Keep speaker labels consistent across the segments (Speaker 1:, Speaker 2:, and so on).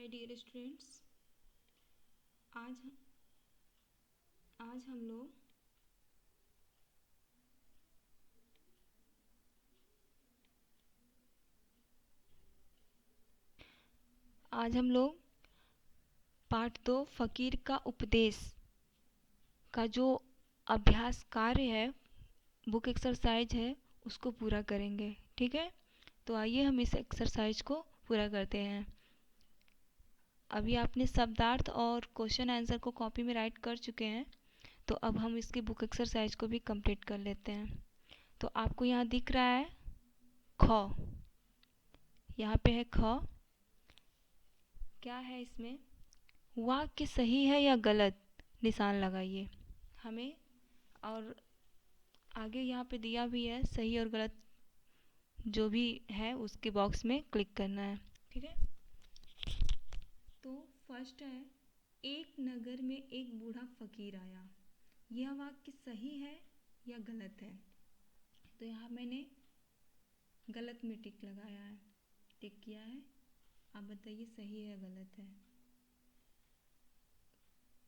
Speaker 1: My dear students, आज आज हम लोग पाठ 2 फ़कीर का उपदेश का जो अभ्यास कार्य है, बुक एक्सरसाइज है, उसको पूरा करेंगे। ठीक है, तो आइए हम इस एक्सरसाइज को पूरा करते हैं। अभी आपने शब्दार्थ और क्वेश्चन आंसर को कॉपी में राइट कर चुके हैं, तो अब हम इसकी बुक एक्सरसाइज को भी कंप्लीट कर लेते हैं। तो आपको यहाँ दिख रहा है ख, यहाँ पे है ख। क्या है इसमें? वाक्य सही है या गलत, निशान लगाइए हमें। और आगे यहाँ पे दिया भी है, सही और गलत जो भी है उसके बॉक्स में क्लिक करना है। ठीक है, तो फर्स्ट है, एक नगर में एक बूढ़ा फकीर आया। यह वाक्य सही है या गलत है? तो यहाँ मैंने गलत में टिक लगाया है, टिक किया है। आप बताइए सही है या गलत है?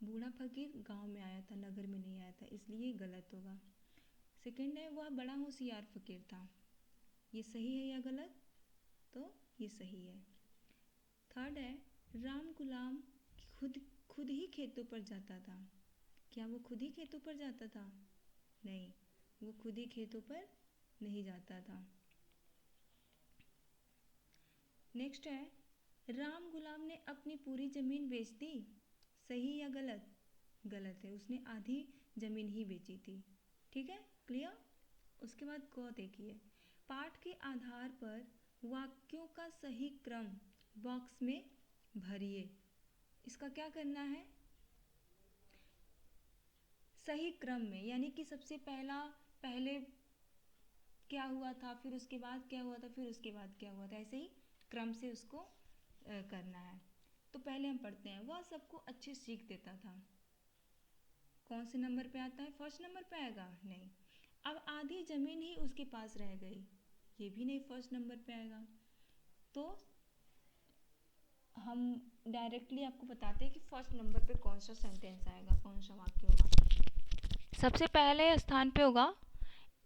Speaker 1: बूढ़ा फकीर गांव में आया था, नगर में नहीं आया था, इसलिए गलत होगा। सेकंड है, वह बड़ा होशियार फकीर था। ये सही है या गलत? तो ये सही है। थर्ड है, राम गुलाम खुद खुद ही खेतों पर जाता था। क्या वो खुद ही खेतों पर जाता था? नहीं, वो खुद ही खेतों पर नहीं जाता था। नेक्स्ट है, राम गुलाम ने अपनी पूरी जमीन बेच दी। सही या गलत? गलत है, उसने आधी जमीन ही बेची थी। ठीक है, क्लियर। उसके बाद क देखिए, पाठ के आधार पर वाक्यों का सही क्रम बॉक्स में भरिए। इसका क्या करना है? सही क्रम में, यानी कि सबसे पहले क्या हुआ था, फिर उसके बाद क्या हुआ था, फिर उसके बाद क्या हुआ था, ऐसे ही क्रम से उसको करना है। तो पहले हम पढ़ते हैं, वह सबको अच्छी सीख देता था। कौन से नंबर पे आता है? फर्स्ट नंबर पे आएगा? नहीं। अब आधी जमीन ही उसके पास रह गई, ये भी नहीं, फर्स्ट नंबर पे आएगा। तो हम डायरेक्टली आपको बताते हैं कि फर्स्ट नंबर पे कौन सा सेंटेंस आएगा, कौन सा वाक्य होगा। सबसे पहले स्थान पे होगा,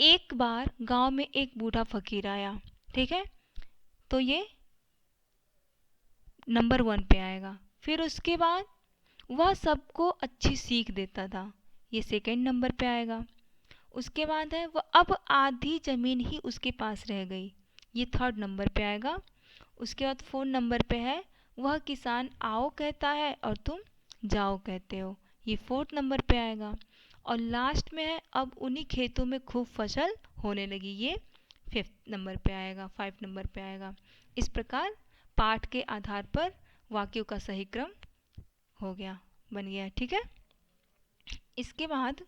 Speaker 1: एक बार गांव में एक बूढ़ा फकीर आया। ठीक है, तो ये नंबर 1 पे आएगा। फिर उसके बाद वह सबको अच्छी सीख देता था, ये सेकंड नंबर पे आएगा। उसके बाद है, वह अब आधी जमीन ही उसके पास रह गई, ये थर्ड नंबर पे आएगा। उसके बाद 4 नंबर पे है, वह किसान आओ कहता है और तुम जाओ कहते हो, ये 4th नंबर पे आएगा। और लास्ट में है, अब उन्हीं खेतों में खूब फसल होने लगी, ये 5th नंबर पे आएगा, 5 नंबर पे आएगा। इस प्रकार पाठ के आधार पर वाक्यों का सही क्रम हो गया, बन गया। ठीक है, इसके बाद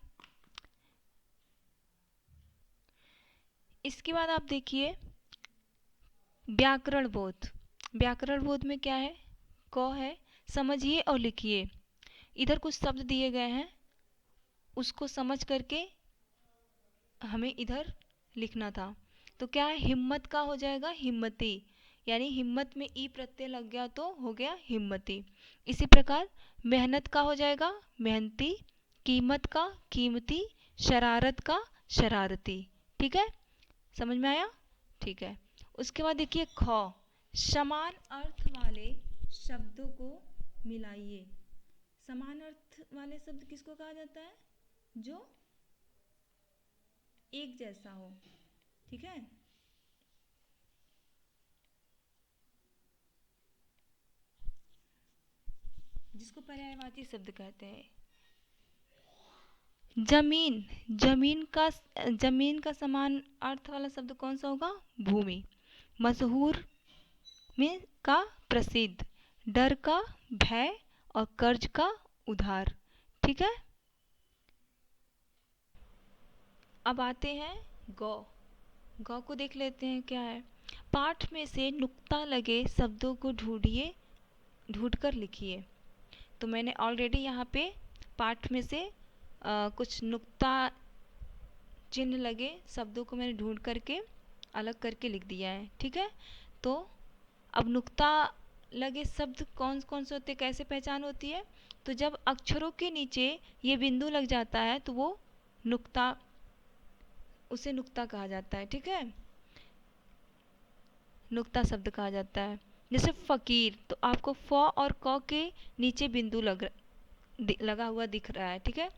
Speaker 1: आप देखिए व्याकरण बोध। व्याकरण बोध में क्या है? क है, समझिए और लिखिए। इधर कुछ शब्द दिए गए हैं, उसको समझ करके हमें इधर लिखना था। तो क्या है, हिम्मत का हो जाएगा हिम्मती, यानी हिम्मत में ई प्रत्यय लग गया तो हो गया हिम्मती। इसी प्रकार मेहनत का हो जाएगा मेहनती, कीमत का कीमती, शरारत का शरारती। ठीक है, समझ में आया? ठीक है, उसके बाद देखिए ख, समान अर्थ वाले शब्दों को मिलाइए। समान अर्थ वाले शब्द किसको कहा जाता है? जो एक जैसा हो। ठीक है, जिसको पर्यायवाची शब्द कहते हैं। जमीन, जमीन का समान अर्थ वाला शब्द कौन सा होगा? भूमि। मशहूर में का प्रसिद्ध, डर का भय और कर्ज का उधार। ठीक है, अब आते हैं गौ। गौ को देख लेते हैं क्या है। पाठ में से नुक्ता लगे शब्दों को ढूंढ कर लिखिए। तो मैंने ऑलरेडी यहाँ पे पाठ में से कुछ नुक्ता चिन्ह लगे शब्दों को मैंने ढूंढ करके अलग करके लिख दिया है। ठीक है, तो अब नुक्ता लगे शब्द कौन कौन से होते, कैसे पहचान होती है? तो जब अक्षरों के नीचे ये बिंदु लग जाता है तो वो नुक्ता, उसे नुक्ता कहा जाता है। ठीक है, नुक्ता शब्द कहा जाता है। जैसे फकीर, तो आपको फ और क के नीचे बिंदु लगा हुआ दिख रहा है। ठीक है,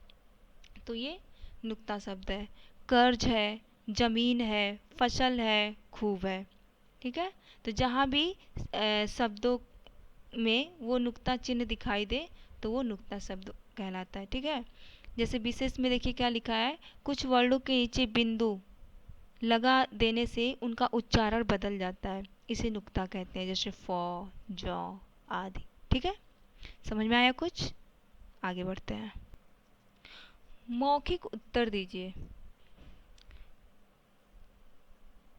Speaker 1: तो ये नुक्ता शब्द है। कर्ज है, जमीन है, फसल है, खूब है। ठीक है, तो जहाँ भी शब्दों में वो नुक्ता चिन्ह दिखाई दे तो वो नुक्ता शब्द कहलाता है। ठीक है, जैसे विशेष में देखिए क्या लिखा है, कुछ वर्णों के नीचे बिंदु लगा देने से उनका उच्चारण बदल जाता है, इसे नुक्ता कहते हैं, जैसे फ, ज आदि। ठीक है, समझ में आया कुछ? आगे बढ़ते हैं। मौखिक उत्तर दीजिए।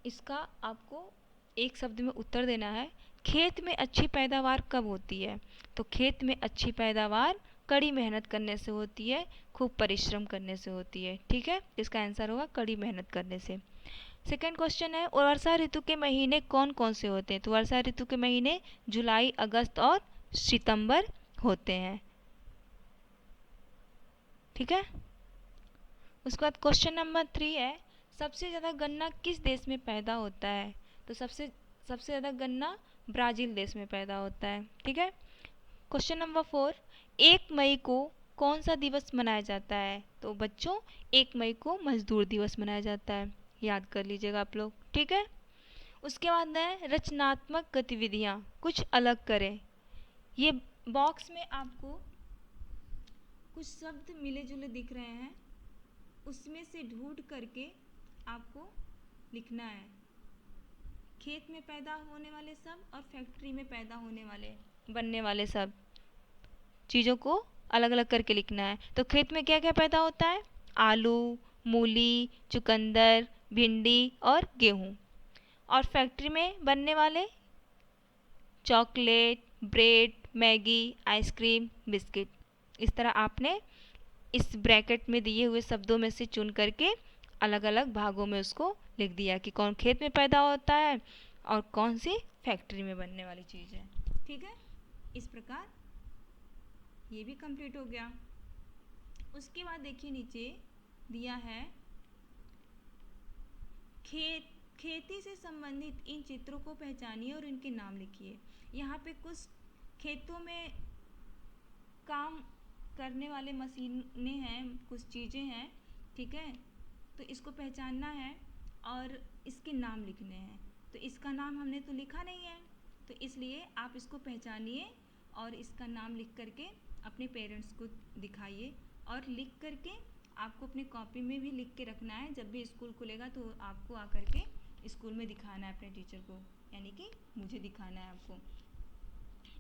Speaker 1: इसका आपको एक शब्द में उत्तर देना है। खेत में अच्छी पैदावार कब होती है? तो खेत में अच्छी पैदावार कड़ी मेहनत करने से होती है, खूब परिश्रम करने से होती है। ठीक है, इसका आंसर होगा कड़ी मेहनत करने से। सेकेंड क्वेश्चन है, वर्षा ऋतु के महीने कौन कौन से होते हैं? तो वर्षा ऋतु के महीने जुलाई, अगस्त और सितंबर होते हैं। ठीक है, उसके बाद क्वेश्चन नंबर 3 है, सबसे ज़्यादा गन्ना किस देश में पैदा होता है? तो सबसे सबसे ज़्यादा गन्ना ब्राज़ील देश में पैदा होता है। ठीक है, क्वेश्चन नंबर 4, 1 मई को कौन सा दिवस मनाया जाता है? तो बच्चों 1 मई को मजदूर दिवस मनाया जाता है, याद कर लीजिएगा आप लोग। ठीक है, उसके बाद है रचनात्मक गतिविधियाँ, कुछ अलग करें। ये बॉक्स में आपको कुछ शब्द मिले जुले दिख रहे हैं, उसमें से ढूंढ करके आपको लिखना है। खेत में पैदा होने वाले शब्द और फैक्ट्री में पैदा होने वाले, बनने वाले सब चीज़ों को अलग अलग करके लिखना है। तो खेत में क्या क्या पैदा होता है? आलू, मूली, चुकंदर, भिंडी और गेहूँ। और फैक्ट्री में बनने वाले chocolate, bread, Maggi, ice cream, biscuit. इस तरह आपने इस ब्रैकेट में दिए हुए शब्दों में से चुन करके अलग अलग भागों में उसको लिख दिया कि कौन खेत में पैदा होता है और कौन सी फैक्ट्री में बनने वाली चीज़ है। ठीक है, इस प्रकार ये भी कंप्लीट हो गया। उसके बाद देखिए नीचे दिया है खेती से संबंधित इन चित्रों को पहचानिए और इनके नाम लिखिए। यहाँ पे कुछ खेतों में काम करने वाले मशीनें हैं, कुछ चीज़ें हैं। ठीक है, तो इसको पहचानना है और इसके नाम लिखने हैं। तो इसका नाम हमने तो लिखा नहीं है, तो इसलिए आप इसको पहचानिए और इसका नाम लिख करके अपने पेरेंट्स को दिखाइए। और लिख करके आपको अपने कॉपी में भी लिख के रखना है, जब भी स्कूल खुलेगा तो आपको आकर के स्कूल में दिखाना है अपने टीचर को, यानी कि मुझे दिखाना है आपको।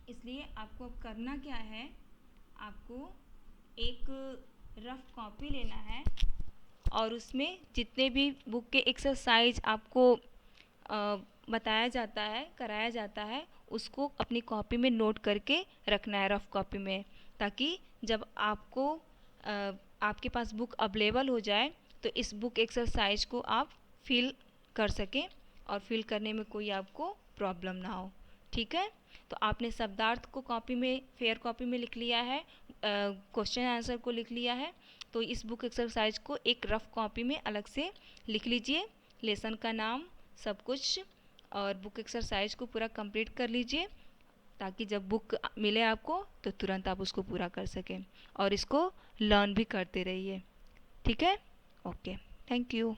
Speaker 1: इसलिए आपको अब करना क्या है, आपको एक रफ कॉपी लेना है और उसमें जितने भी बुक के एक्सरसाइज आपको बताया जाता है, कराया जाता है, उसको अपनी कॉपी में नोट करके रखना है, रफ कॉपी में, ताकि जब आपको आपके पास बुक अवेलेबल हो जाए तो इस बुक एक्सरसाइज को आप फिल कर सकें और फिल करने में कोई आपको प्रॉब्लम ना हो। ठीक है, तो आपने शब्दार्थ को कॉपी में, फेयर कॉपी में लिख लिया है, क्वेश्चन आंसर को लिख लिया है, तो इस बुक एक्सरसाइज को एक रफ कॉपी में अलग से लिख लीजिए, लेसन का नाम, सब कुछ, और बुक एक्सरसाइज को पूरा कंप्लीट कर लीजिए, ताकि जब बुक मिले आपको तो तुरंत आप उसको पूरा कर सकें और इसको लर्न भी करते रहिए। ठीक है, ओके, थैंक यू।